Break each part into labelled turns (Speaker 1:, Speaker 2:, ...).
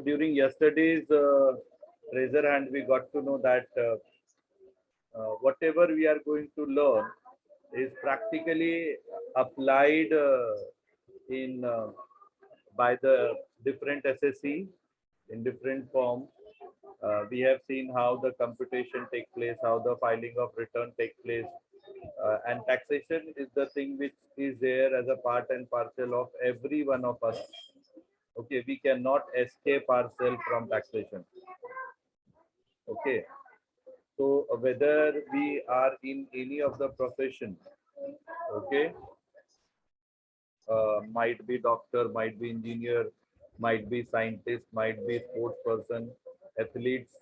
Speaker 1: during yesterday's treasure hunt, we got to know that whatever we are going to learn is practically applied in by the different SSC in different forms. We have seen how the computation take place, how the filing of return take place, and taxation is the thing which is there as a part and parcel of every one of us. Okay, we cannot escape ourselves from taxation. Okay, so whether we are in any of the profession, okay, might be doctor, might be engineer, might be scientist, might be sports person, athletes,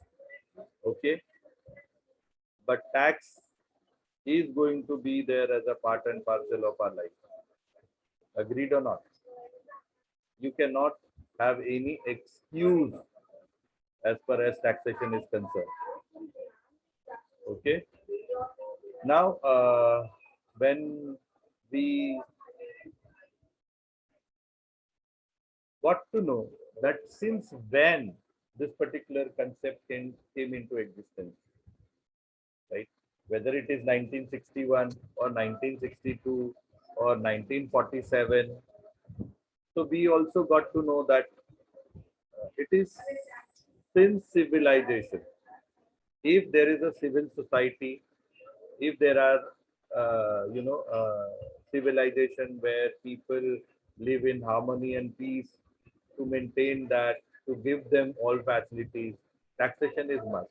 Speaker 1: okay, but tax is going to be there as a part and parcel of our life. Agreed or not? You cannot have any excuse as far as taxation is concerned. Okay. Now, when we got to know that since when this particular concept came into existence, right? Whether it is 1961 or 1962 or 1947. So we also got to know that it is since civilization. If there is a civil society, if there are, civilization where people live in harmony and peace, to maintain that, to give them all facilities, taxation is must,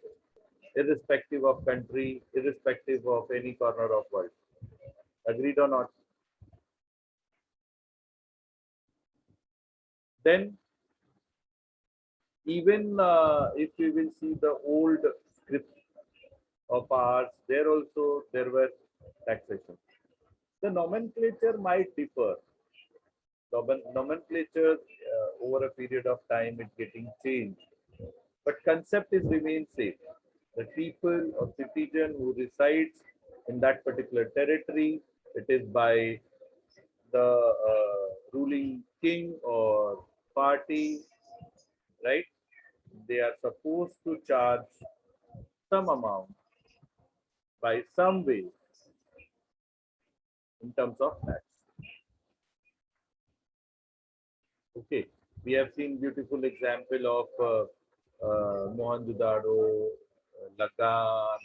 Speaker 1: irrespective of country, irrespective of any corner of world. Agreed or not? Then, even if we will see the old scripts of ours, there were taxation. The nomenclature might differ. Nomenclature over a period of time is getting changed, but concept is remain same. The people or citizen who resides in that particular territory, it is by the ruling king or party, right? They are supposed to charge some amount by some way in terms of tax. Okay, we have seen beautiful example of Mohenjo-daro, Lagan,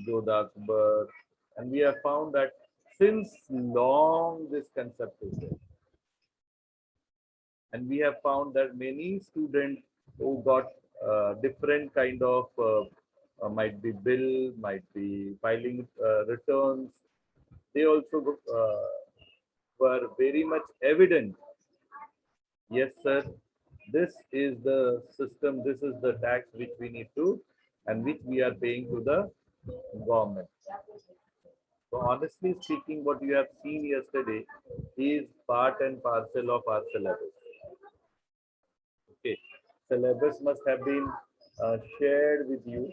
Speaker 1: Jodha Akbar, and we have found that since long this concept is there. And we have found that many students who got different kind of might be bill, might be filing returns, they also were very much evident. Yes, sir, this is the system, this is the tax which we need to and which we are paying to the government. So honestly speaking, what you have seen yesterday is part and parcel of our syllabus. Okay, syllabus must have been shared with you.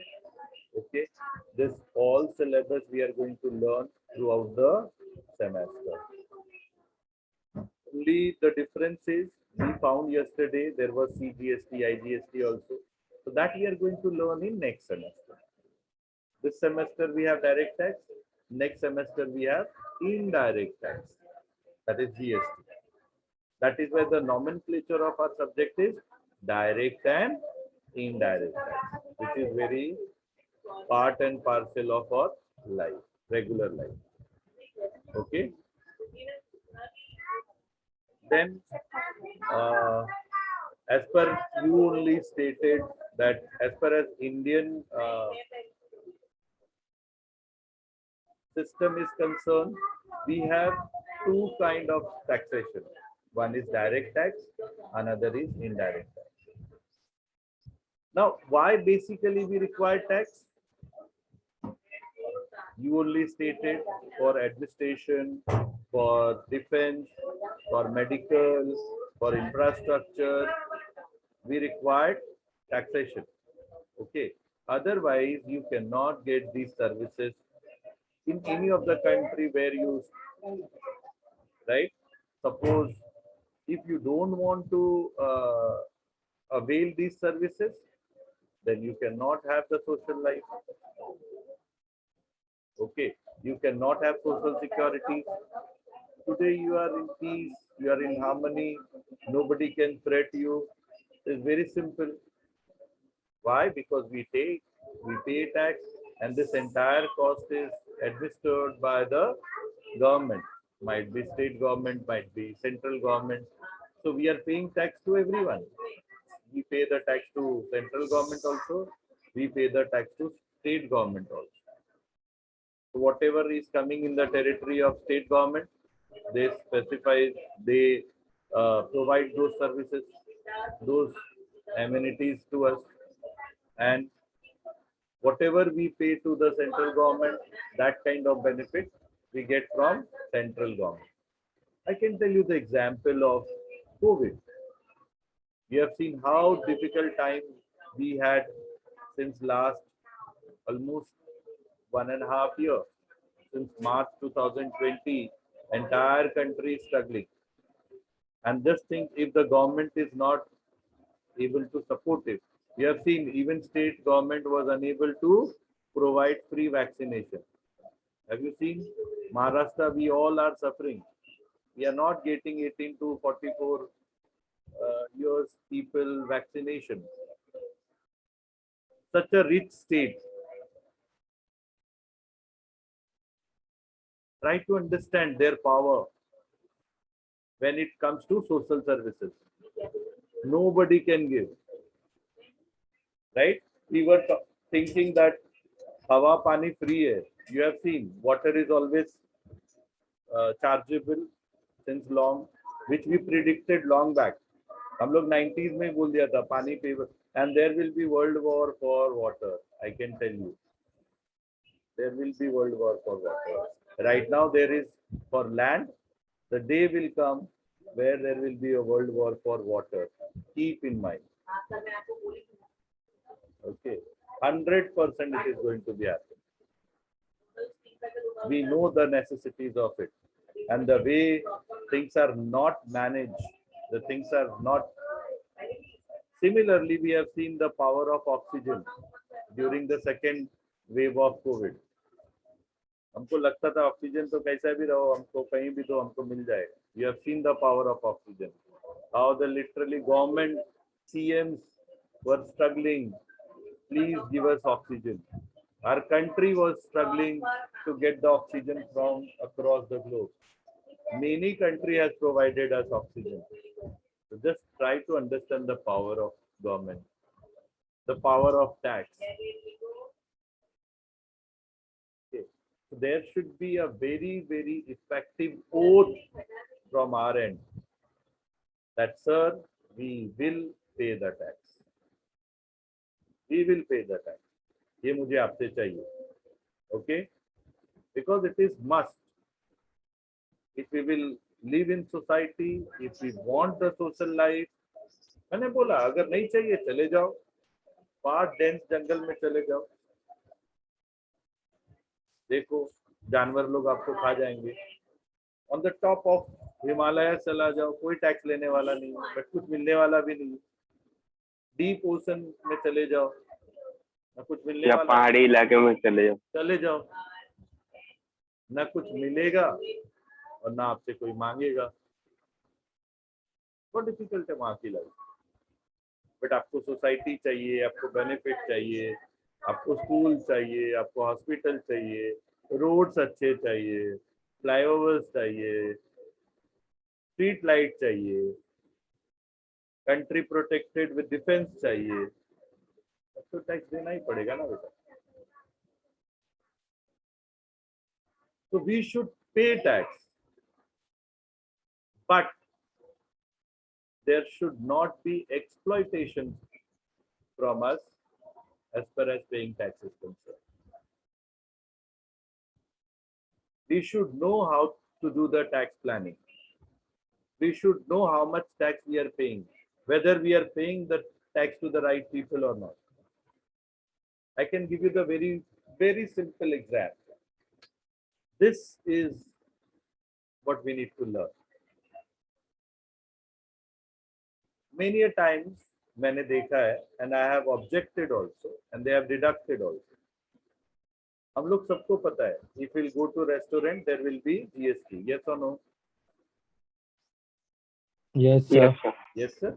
Speaker 1: Okay, this all syllabus we are going to learn throughout the semester. Only the difference is we found yesterday there was CGST, IGST also. So that we are going to learn in next semester. This semester we have direct tax. Next semester we have indirect tax. That is GST. That is why the nomenclature of our subject is direct and indirect tax, which is very part and parcel of our life, regular life. Okay. Then, as per you only stated that as far as Indian system is concerned, we have two kind of taxation. One is direct tax, another is indirect tax. Now, why basically we require tax? You only stated for administration, for defense, for medical, for infrastructure, we require taxation. Okay. Otherwise, you cannot get these services in any of the country where you, right? Suppose if you don't want to avail these services, then you cannot have the social life. Okay, you cannot have social security. Today you are in peace, you are in harmony, nobody can threat you. It's very simple. Why? Because we pay tax, and this entire cost is administered by the government. Might be state government, might be central government. So we are paying tax to everyone. We pay the tax to central government also. We pay the tax to state government also. So whatever is coming in the territory of state government, they specify, they provide those services, those amenities to us, and whatever we pay to the central government, that kind of benefit we get from central government. I can tell you the example of COVID. We have seen how difficult time we had since last almost 1.5 years. Since March 2020, entire country is struggling. And just think, if the government is not able to support it. We have seen even state government was unable to provide free vaccination. Have you seen Maharashtra? We all are suffering. We are not getting 18 to 44 years people vaccination. Such a rich state. Try to understand their power when it comes to social services. Nobody can give. Right? We were thinking that hawa pani free hai. You have seen water is always chargeable since long, which we predicted long back. हम लोग 90s में बोल दिया था पानी पे, and there will be world war for water. I can tell you, there will be world war for water. Right now there is for land. The day will come where there will be a world war for water. Keep in mind. Okay, 100% it is going to be happening. We know the necessities of it, and the way things are not managed, the things are not. Similarly, we have seen the power of oxygen during the second wave of COVID. हमको लगता था oxygen तो कैसा भी रहो, हमको कहीं भी तो हमको मिल जाएगा. We have seen the power of oxygen. How the literally government CMs were struggling. Please give us oxygen. Our country was struggling to get the oxygen from across the globe. Many countries has provided us oxygen. So just try to understand the power of government, the power of tax. Okay. So there should be a very, very effective oath from our end that, sir, we will pay the tax. We will pay the tax. ये मुझे आपसे चाहिए. Okay? Because it is must. If we will live in society, if we want the social life, मैंने बोला अगर नहीं चाहिए चले जाओ, पार्ट डेंस जंगल में चले जाओ. देखो जानवर लोग आपको खा जाएंगे. On the top of Himalaya चला जाओ, कोई टैक्स लेने वाला नहीं, बट कुछ मिलने वाला भी नहीं. डीप ओशन में चले जाओ, ना कुछ मिलने वाला,
Speaker 2: पहाड़ी इलाके में चले जाओ,
Speaker 1: ना कुछ मिलेगा और ना आपसे कोई मांगेगा. बहुत डिफिकल्ट है वहां की लाइफ. बट आपको सोसाइटी चाहिए, आपको बेनिफिट चाहिए, आपको स्कूल चाहिए, आपको हॉस्पिटल चाहिए, रोड्स अच्छे चाहिए, फ्लाईओवर्स चाहिए, स्ट्रीट लाइट चाहिए, कंट्री प्रोटेक्टेड विद डिफेंस चाहिए. तो टैक्स देना ही पड़ेगा ना बेटा. So we should pay tax, but there should not be exploitation from us as far as paying tax is concerned. We should know how to do the tax planning. We should know how much tax we are paying, whether we are paying the tax to the right people or not. I can give you the very, very simple example. This is what we need to learn. Many a times मैंने देखा है, and I have objected also and they have deducted also. हम लोग सबको पता है, if will go to restaurant there will be GST, yes और no?
Speaker 3: Yes, sir.
Speaker 2: Yes, sir.
Speaker 1: Yes, sir.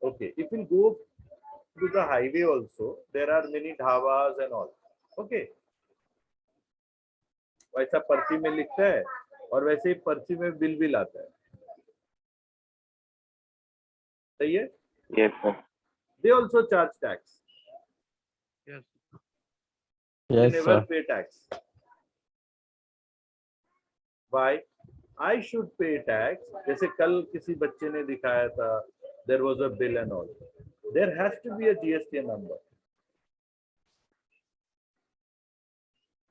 Speaker 1: Okay. If you go to the highway also, there are many dhabas and all. Okay. वैसा पर्ची में लिखता है और वैसे ही पर्ची में बिल भी लाता है, सही है?
Speaker 2: Yes, sir.
Speaker 1: They also charge tax.
Speaker 4: Yes.
Speaker 1: They
Speaker 3: Yes,
Speaker 1: never
Speaker 3: sir.
Speaker 1: pay tax. Why? I should pay tax. जैसे कल किसी बच्चे ने दिखाया था, there was a bill and all. There has to be a GST number.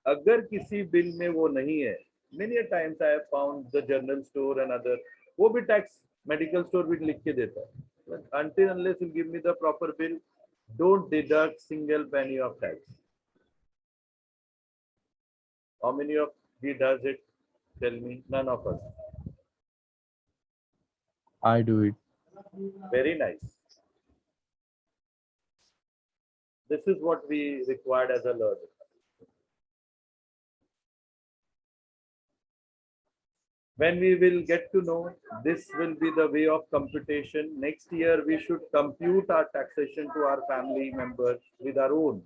Speaker 1: अगर किसी bill में वो नहीं है, many a times I have found the general store and other, वो भी टैक्स मेडिकल स्टोर भी लिख के देता है. But until unless you give me the proper bill, don't deduct single penny of tax. How many of you does it? Tell me. None of us.
Speaker 3: I do it.
Speaker 1: Very nice. This is what we required as a learner. When we will get to know this will be the way of computation, next year we should compute our taxation to our family members with our own.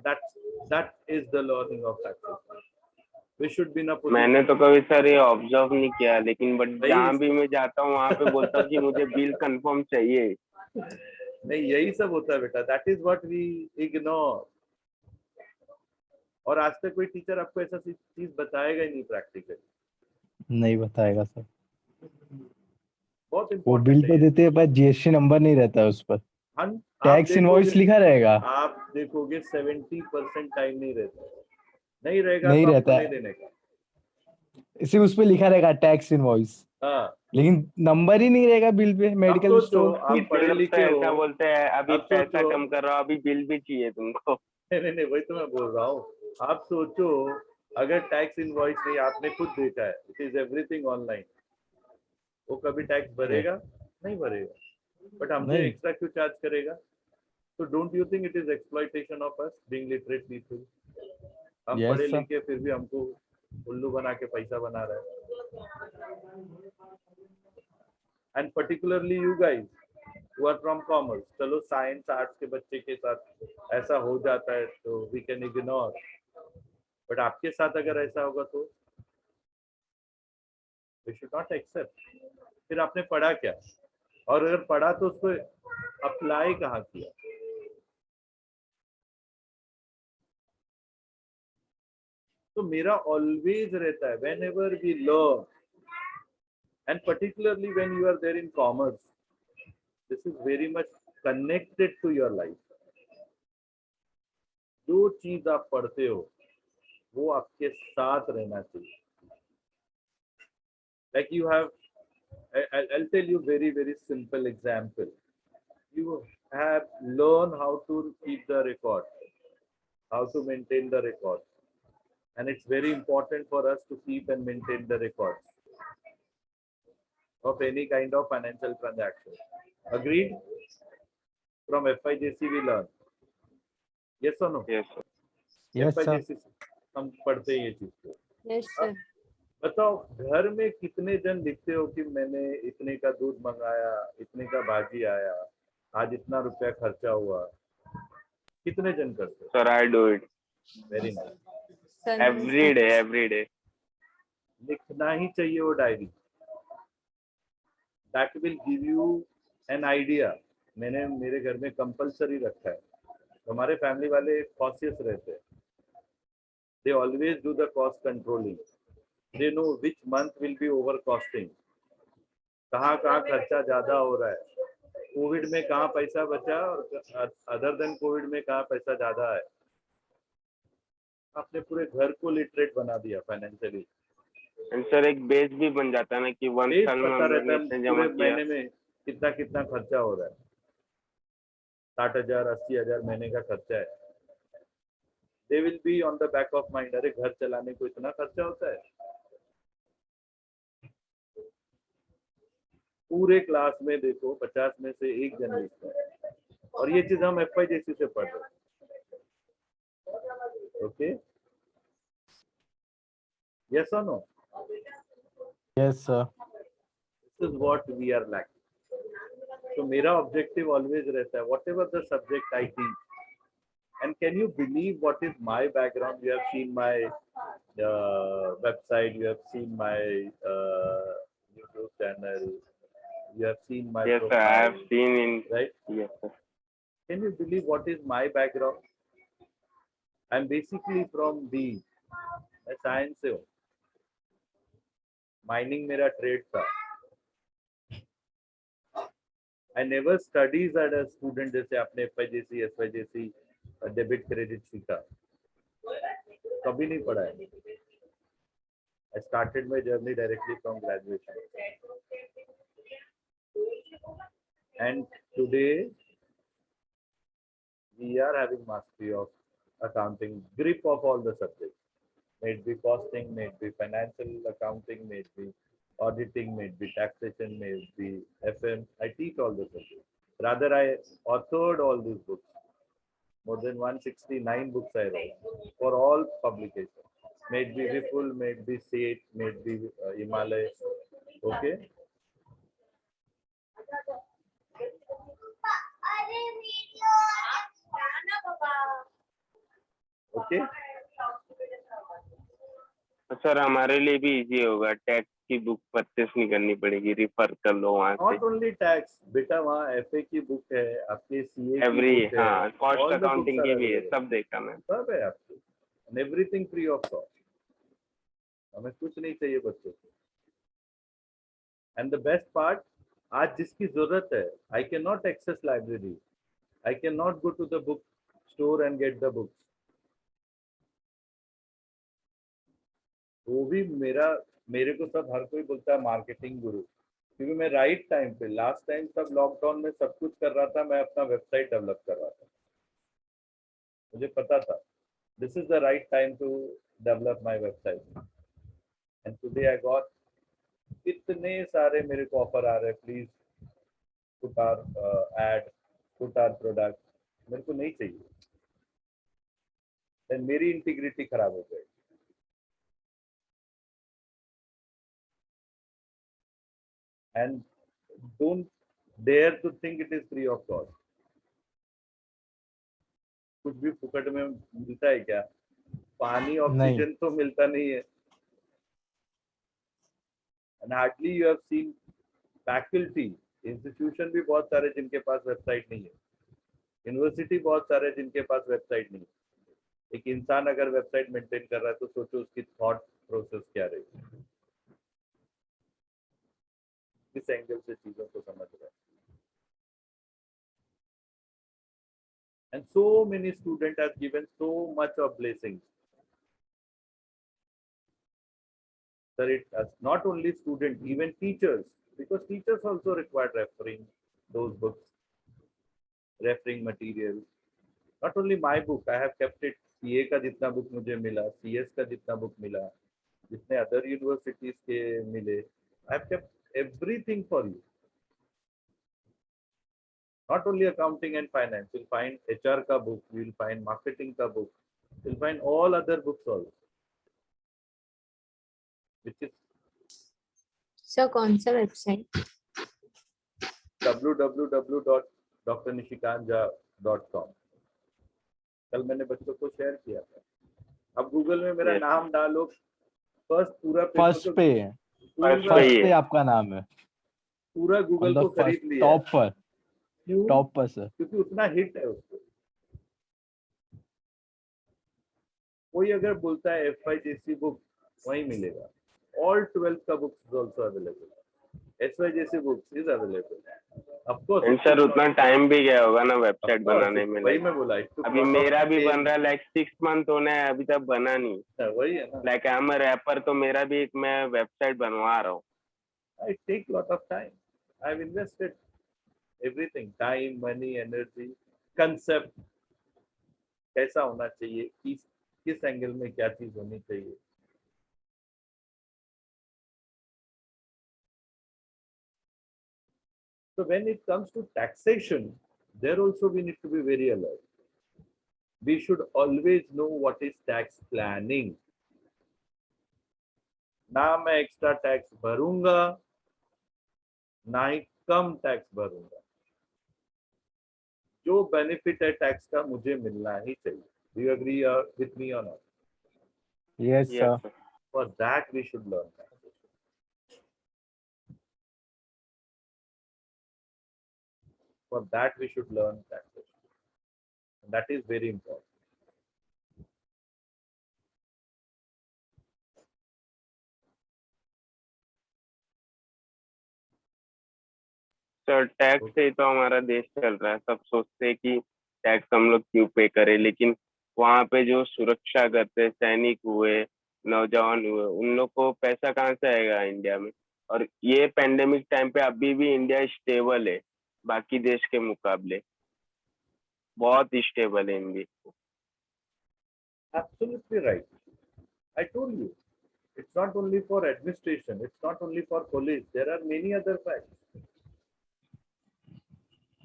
Speaker 1: That is the learning of taxation. We should be in a position.
Speaker 2: मैंने तो कभी sir ये observe नहीं किया, लेकिन but जहाँ भी मैं जाता हूँ वहाँ पे बोलता हूँ कि मुझे बिल कंफर्म चाहिए।
Speaker 1: नहीं, यही सब होता है बेटा, that is what we ignore. और आज तक कोई टीचर आपको ऐसा चीज बताएगा ही नहीं प्रैक्टिकली,
Speaker 3: नहीं बताएगा सर।
Speaker 1: बहुत
Speaker 3: वो
Speaker 1: इम्पोर्टेंट
Speaker 3: बिल तो देते हैं पर जीएसटी नंबर नहीं रहता है उस पर, टैक्स इनवॉइस लिखा रहेगा।
Speaker 1: आप देखोगे 70% टाइम नहीं रहता, नहीं रहेगा
Speaker 3: नहीं
Speaker 1: तो
Speaker 3: रहता
Speaker 1: आपको
Speaker 3: है,
Speaker 1: नहीं देने का।
Speaker 3: सिर्फ उस पे लिखा रहेगा टैक्स इनवॉइस,
Speaker 1: हाँ,
Speaker 3: लेकिन नंबर ही नहीं रहेगा बिल पे। मेडिकल
Speaker 1: तो
Speaker 3: स्टोर
Speaker 1: आप पढ़े
Speaker 2: लोग तो
Speaker 1: लिखे हो,
Speaker 2: ऐसा बोलते हैं अभी
Speaker 1: अब
Speaker 2: पैसा
Speaker 1: सोचो।
Speaker 2: कम कर रहा हूँ, अभी बिल भी चाहिए तुमको।
Speaker 1: नहीं, वही तो मैं बोल रहा हूँ। आप सोचो, अगर टैक्स इनवॉइस नहीं, आपने खुद देखा है, इट इज एवरीथिंग ऑनलाइन, वो कभी टैक्स भरेगा? नहीं भरेगा, बट हमसे
Speaker 3: नहीं।
Speaker 1: एक्स्ट्रा क्यों चार्ज करेगा? तो don't you think it is exploitation of us being literate people? हम
Speaker 3: Yes,
Speaker 1: पढ़े
Speaker 3: sir.
Speaker 1: लिखे फिर भी हमको उल्लू बना के पैसा बना रहा है। And particularly you guys who are from commerce, चलो साइंस आर्ट्स के बच्चे के साथ ऐसा हो जाता है तो वी कैन इग्नोर, बट आपके साथ अगर ऐसा होगा तो वी शुड नॉट एक्सेप्ट। फिर आपने पढ़ा क्या, और अगर पढ़ा तो उसको अप्लाई कहाँ किया? तो मेरा ऑलवेज रहता है, whenever we learn, and particularly when you are there in commerce, this is very much connected to your life. जो चीज आप पढ़ते हो वो आपके साथ रहना चाहिए। Like you have, I'll tell you very simple example. You have learned how to keep the record, how to maintain the record, and it's very important for us to keep and maintain the records of any kind of financial transaction. Agreed? From FIJC we learn. Yes or no?
Speaker 2: Yes, sir.
Speaker 3: Yes, sir.
Speaker 1: FIJC हम पढ़ते हैं ये चीज को।
Speaker 5: Yes, sir.
Speaker 1: बताओ, घर में कितने जन लिखते हो कि मैंने इतने का दूध मंगाया, इतने का भाजी आया, आज इतना रुपया खर्चा हुआ? कितने जन करते हो?
Speaker 2: Sir, I do it
Speaker 1: very nice.
Speaker 5: Sir,
Speaker 2: every day.
Speaker 1: लिखना ही चाहिए वो diary, that will give you an idea. मैंने मेरे घर में कंपलसरी रखा है, हमारे फैमिली वाले कॉशियस रहते हैं, they always do the cost controlling, they know which month will be over costing, कहाँ खर्चा ज्यादा हो रहा है, कोविड में कहाँ पैसा बचा और अदर देन कोविड में कहाँ पैसा ज्यादा है। आपने पूरे घर को लिटरेट बना दिया फाइनेंशियली।
Speaker 2: एंड सर एक बेस भी बन जाता है ना कि वन
Speaker 1: बेस
Speaker 2: साल में
Speaker 1: पता रहता
Speaker 2: हमने
Speaker 1: है
Speaker 2: इतने जमा
Speaker 1: पूरे
Speaker 2: किया।
Speaker 1: महीने में कितना खर्चा हो रहा है, 60,000 80,000 महीने का खर्चा है। They will be on the back of mind, अरे घर चलाने को इतना खर्चा होता है। पूरे क्लास में देखो 50 में से एक जन लिखता है, और ये चीज हम FYJC से पढ़ रहे हैं. Okay? Yes or no?
Speaker 3: Yes, sir.
Speaker 1: This is what we are lacking. So मेरा objective always रहता है, whatever the subject I teach. And can you believe what is my background? You have seen my website, you have seen my YouTube channel, you have seen my
Speaker 2: Yes, sir, I
Speaker 1: profile,
Speaker 2: have seen in.
Speaker 1: right?
Speaker 2: Yes, sir.
Speaker 1: Can you believe what is my background? I'm basically from the science से हूँ. Mining मेरा trade था. I never studies as a student जैसे आपने FYJC, SYJC, debit credit सीखा, कभी नहीं पढ़ा है. I started my journey directly from graduation. And today we are having mastery of accounting, grip of all the subjects. May it be costing, may it be financial accounting, may it be auditing, may it be taxation, may it be FM. I teach all the subjects. Rather, I authored all these books. More than 169 books I wrote for all publications. May it be Vipul, may it be Seth, may it be Himalaya. Okay. Okay.
Speaker 2: Sir हमारे लिए भी easy होगा, tax की book purchase नहीं करनी पड़ेगी, refer कर लो वहाँ से.
Speaker 1: Not only tax, बेटा वहाँ FA की बुक है, आपके CA
Speaker 2: एवरी,
Speaker 1: की बुक है,
Speaker 2: हाँ, cost
Speaker 1: all the
Speaker 2: accounting
Speaker 1: books
Speaker 2: की
Speaker 1: are
Speaker 2: भी है,
Speaker 1: available.
Speaker 2: सब देखा मैं.
Speaker 1: सब है आपको, and everything free of cost. हमें कुछ नहीं चाहिए बच्चों को. And the best part, आज जिसकी जरूरत है, I cannot access library, I cannot go to the book store and get the books. वो भी मेरे को सब हर कोई बोलता है मार्केटिंग गुरु, क्योंकि मैं राइट टाइम पे, लास्ट टाइम सब लॉकडाउन में सब कुछ कर रहा था, मैं अपना वेबसाइट डेवलप कर रहा था. मुझे पता था this is the right time to develop my website. And today I got इतने सारे मेरे को ऑफर आ रहे हैं, please put our ad, put our product. मेरे को नहीं चाहिए, देन मेरी इंटीग्रिटी खराब हो गई. And don't dare to think it is free of cost. कुछ भी फुकट में मिलता है क्या? पानी ऑक्सीजन तो मिलता नहीं है. And hardly you have seen faculty, institution भी बहुत सारे जिनके पास वेबसाइट नहीं है, यूनिवर्सिटी बहुत सारे जिनके पास वेबसाइट नहीं है. एक इंसान अगर वेबसाइट मेंटेन कर रहा है तो सोचो उसकी थॉट प्रोसेस क्या रहेगी, किस एंगल से चीजों को समझ रहा है. And so many students have given so much of blessings. Sir, it not only students, even teachers, because teachers also require referring those books, referring materials. Not only my book, I have kept it. CA का जितना book मुझे मिला, CS का जितना book मिला, जितने other universities के मिले, I have kept everything for you. Not only accounting and finance, you'll find HR ka book, you'll find marketing ka book, you'll find all other books also. Which is
Speaker 4: sir कौन सा website?
Speaker 1: www.drnishikantjha.com. कल मैंने बच्चों को share किया था. अब Google में मेरा नाम डालो, फर्स्ट पे
Speaker 3: आपका नाम है,
Speaker 1: पूरा गूगल को खरीद लिया.
Speaker 3: टॉप पर सर,
Speaker 1: क्योंकि उतना हिट है उसको. कोई अगर बोलता है FYJC बुक, वहीं मिलेगा. All 12th का books is also available. SYJC books is available. Of course.
Speaker 2: Sir उतना टाइम भी गया होगा ना वेबसाइट बनाने में.
Speaker 1: वही मैं बोला.
Speaker 2: अभी मेरा भी बन रहा है, लाइक 6 मंथ होने हैं, अभी तक बना नहीं.
Speaker 1: वही है ना.
Speaker 2: Like I am a rapper, तो मेरा भी एक मैं वेबसाइट बनवा रहा हूँ.
Speaker 1: I take lot of time. I've invested everything, time, money, energy, concept. कैसा होना चाहिए, किस एंगल में क्या चीज होनी चाहिए. So when it comes to taxation, there also we need to be very alert. We should always know what is tax planning. ना मैं एक्स्ट्रा टैक्स भरूंगा, ना ही कम टैक्स भरूंगा. जो बेनिफिट है टैक्स का मुझे मिलना ही चाहिए. Do you agree with me or not?
Speaker 3: Yes, sir.
Speaker 2: Yes, sir.
Speaker 1: For that we should learn taxation. For that we should learn taxation. And that is very important.
Speaker 2: Sir tax से ही तो हमारा देश चल रहा है. सब सोचते हैं कि टैक्स हम लोग क्यों पे करें, लेकिन वहाँ पे जो सुरक्षा करते सैनिक हुए, नौजवान हुए, उन लोग को पैसा कहाँ से आएगा इंडिया में. और ये पेंडेमिक टाइम पे अभी भी इंडिया स्टेबल है बाकी देश के मुकाबले, बहुत स्टेबल है India.
Speaker 1: Absolutely right. I told you, it's not only for administration, it's not only for police. There are many other facts.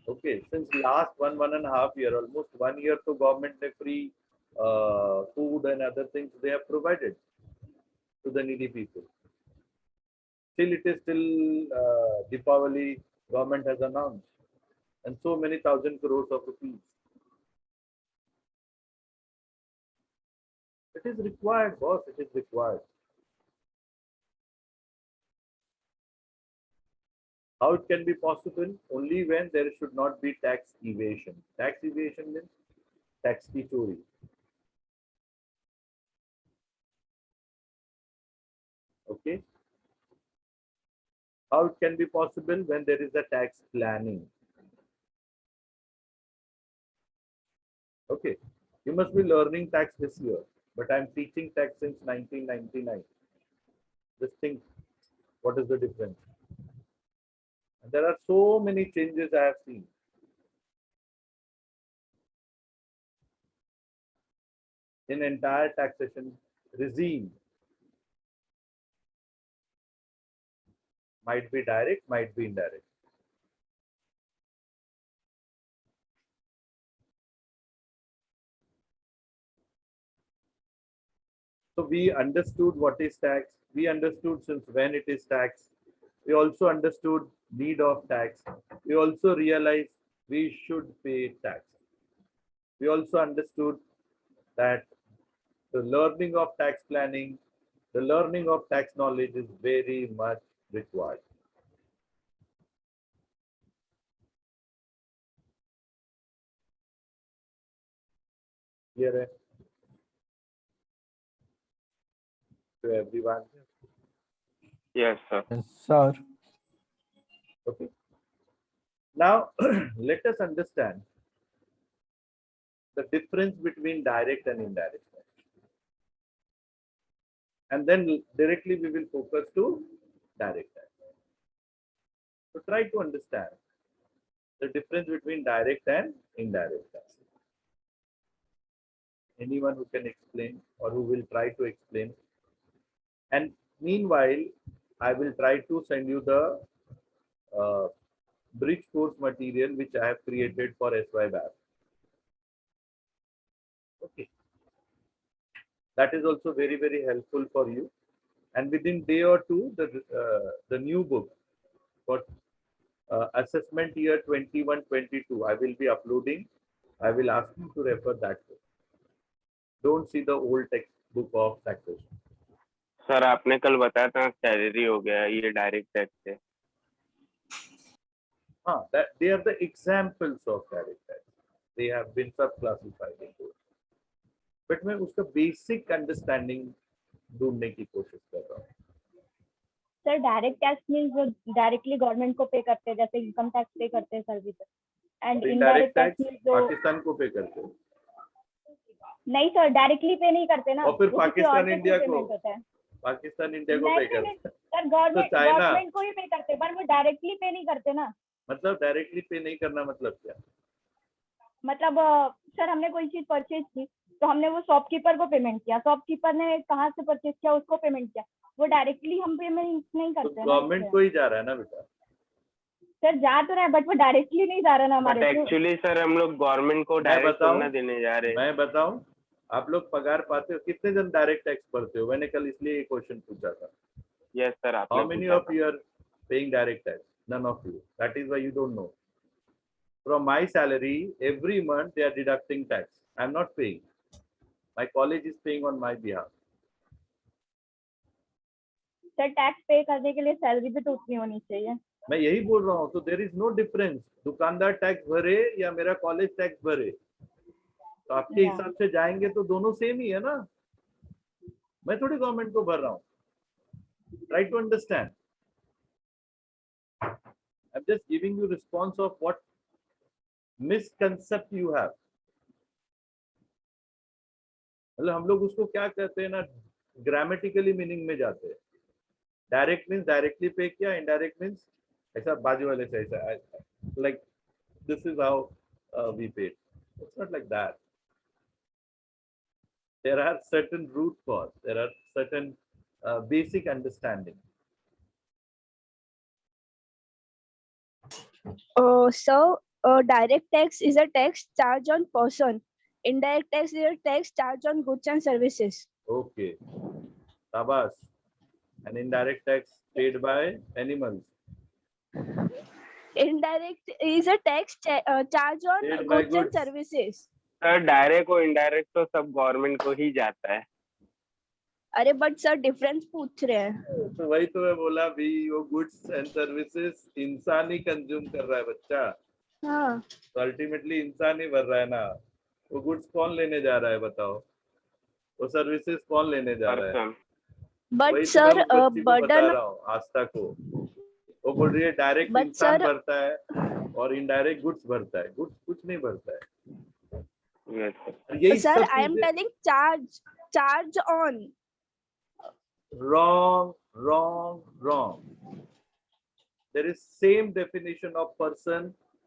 Speaker 1: Okay, since last one and a half year, almost 1 year, to government ने free food and other things they have provided to the needy people. Still, it is still Deepavali government has announced, and so many thousand crores of rupees. It is required, boss. It is required. How it can be possible? Only when there should not be tax evasion. Tax evasion means tax ki chori. Okay. How it can be possible? When there is a tax planning. Okay. You must be learning tax this year, but I'm teaching tax since 1999. Just think, what is the difference? And there are so many changes I have seen. In entire taxation regime. Might be direct, might be indirect. So we understood what is tax. We understood since when it is tax. We also understood need of tax. We also realized we should pay tax. We also understood that the learning of tax planning, the learning of tax knowledge is very much required. Clear to everyone?
Speaker 2: Yes, sir.
Speaker 3: Yes, sir.
Speaker 1: Okay. Now, let us understand the difference between direct and indirect tax. And then directly we will focus to direct tax. So try to understand the difference between direct and indirect tax. Anyone who can explain or who will try to explain. And meanwhile, I will try to send you the bridge course material which I have created for SYBAP. Okay. That is also very, very helpful for you. And within day or two, the new book for assessment year 21-22, I will be uploading. I will ask you to refer that book. Don't see the old textbook of taxation.
Speaker 2: Sir आपने कल बताया था salary हो गया, ये direct tax है.
Speaker 1: That they are the examples of direct tax. They have been sub-classified into it. But मैं उसका basic understanding ढूंढने की कोशिश कर रहा हूँ.
Speaker 5: सर डायरेक्ट टैक्स मींस जो डायरेक्टली गवर्नमेंट को पे करते हैं, जैसे इनकम टैक्स पे करते हैं सर भी. एंड इनडायरेक्ट टैक्स मींस जो
Speaker 1: पाकिस्तान को पे करते हैं.
Speaker 5: नहीं सर, डायरेक्टली पे नहीं करते ना.
Speaker 1: और फिर पाकिस्तान इंडिया को पे करते हैं.
Speaker 5: सर गवर्नमेंट को ही पे करते हैं, पर वो डायरेक्टली पे नहीं करते ना.
Speaker 1: मतलब डायरेक्टली पे नहीं करना मतलब क्या?
Speaker 5: मतलब सर हमने कोई चीज परचेज की तो हमने वो शॉपकीपर को पेमेंट किया, शॉपकीपर ने कहाँ से परचेज किया उसको पेमेंट किया, वो डायरेक्टली हम पेमेंट नहीं करते.
Speaker 1: गवर्नमेंट को ही जा रहा है ना बेटा.
Speaker 5: सर जा तो रहा है बट वो डायरेक्टली नहीं जा रहा ना
Speaker 2: बट
Speaker 5: हमारे थ्रू।
Speaker 2: एक्चुअली सर हम लोग गवर्नमेंट को
Speaker 1: मैं
Speaker 2: डायरेक्ट
Speaker 1: बताऊं?
Speaker 2: ना देने जा रहे हैं।
Speaker 1: मैं बताऊं, आप लोग पगार पाते हो, कितने जन डायरेक्ट टैक्स भरते हो? मैंने कल इसलिए एक क्वेश्चन पूछा था,
Speaker 2: यस सर आपने
Speaker 1: हाउ मेनी
Speaker 2: पूछा
Speaker 1: of you are paying direct tax? None of you. That is why you don't know. From my salary every month they are deducting tax. I am not paying. My college is paying on my behalf.
Speaker 5: Sir tax पे करने के लिए salary भी तो उतनी होनी चाहिए।
Speaker 1: मैं यही बोल रहा हूँ, तो देर इज नो डिफरेंस, दुकानदार टैक्स भरे या मेरा कॉलेज टैक्स भरे, तो आपके
Speaker 5: Yeah.
Speaker 1: हिसाब से जाएंगे तो दोनों सेम ही है ना। मैं थोड़ी गवर्नमेंट को भर रहा हूँ। Try to understand, I am just giving you response of what misconcept you have. मतलब हम लोग उसको क्या कहते हैं ना, ग्रामेटिकली मीनिंग में जाते हैं। डायरेक्ट मीन्स डायरेक्टली पे किया, इनडायरेक्ट मीन्स ऐसा बाजू वाले से ऐसा, like this is how we paid. It's not like that. There are certain root cause, there are certain basic understanding.
Speaker 6: So, direct tax is a tax charged on person. Indirect tax is a tax charged on goods and services.
Speaker 1: Okay, Tabas. An indirect tax paid by animals.
Speaker 6: Indirect is a tax charged on
Speaker 1: Paid by
Speaker 6: goods and
Speaker 1: goods.
Speaker 6: services.
Speaker 2: Sir direct और indirect तो सब government को ही जाता है।
Speaker 6: अरे but sir difference पूछ रहे हैं।
Speaker 1: तो वही तो मैं बोला भी, वो गुड्स एंड सर्विसेज इंसान ही कंज्यूम कर रहा है बच्चा।
Speaker 6: हाँ
Speaker 1: तो अल्टीमेटली इंसान ही भर रहा है ना। वो गुड्स कौन लेने जा रहा है बताओ, वो सर्विसेज कौन लेने जा रहा है?
Speaker 2: पर्सन
Speaker 6: बट
Speaker 1: वही तो
Speaker 6: सर
Speaker 1: मैं उस बच्ची को बता
Speaker 6: बर्डन
Speaker 1: रहा हूँ, आस्था को। वो बोल रही है डायरेक्ट
Speaker 6: But
Speaker 1: इंसान
Speaker 6: sir-
Speaker 1: भरता है और इनडायरेक्ट गुड्स भरता है। गुड्स कुछ नहीं भरता है।
Speaker 2: Yes sir.
Speaker 1: और यही
Speaker 6: सर
Speaker 1: सब
Speaker 6: आई एम
Speaker 1: चीजें
Speaker 6: telling charge on.
Speaker 1: wrong. There is same definition of person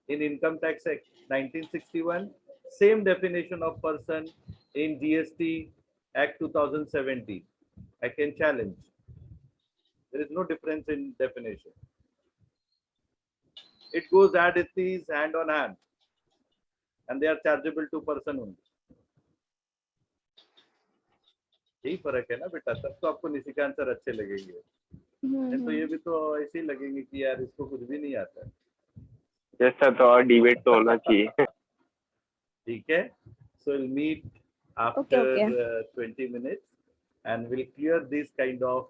Speaker 1: in Income Tax Act 1961, same definition of person in GST Act 2017. I can challenge. There is no difference in definition. It goes as it is, hand on hand, and they are chargeable to person only. यही फर्क है ना बेटा, तब तो आपको निशी के answer अच्छे लगेंगे। नहीं तो ये भी तो ऐसे ही लगेंगे कि यार इसको कुछ भी नहीं आता है।
Speaker 2: यस सर, तो और डिबेट तो होना चाहिए।
Speaker 1: ठीक है, so we'll meet after
Speaker 6: Okay.
Speaker 1: 20 minutes and we'll clear this kind of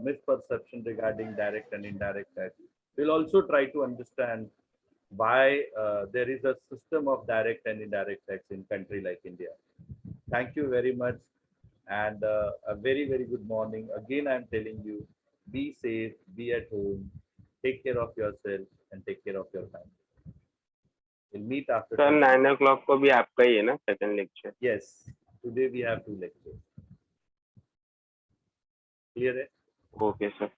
Speaker 1: misperception regarding direct and indirect tax. We'll also try to understand why there is a system of direct and indirect tax in country like India. Thank you very much and a very good morning. Again, I'm telling you, be safe, be at home, take care of yourself and take care of your family. We'll meet after.
Speaker 2: Sir
Speaker 1: 20 minutes.
Speaker 2: 9 o'clock को भी आपका ही है ना second lecture?
Speaker 1: Yes, today we have 2 lectures. Clear है?
Speaker 2: Okay sir.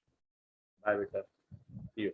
Speaker 1: Bye beta. See you.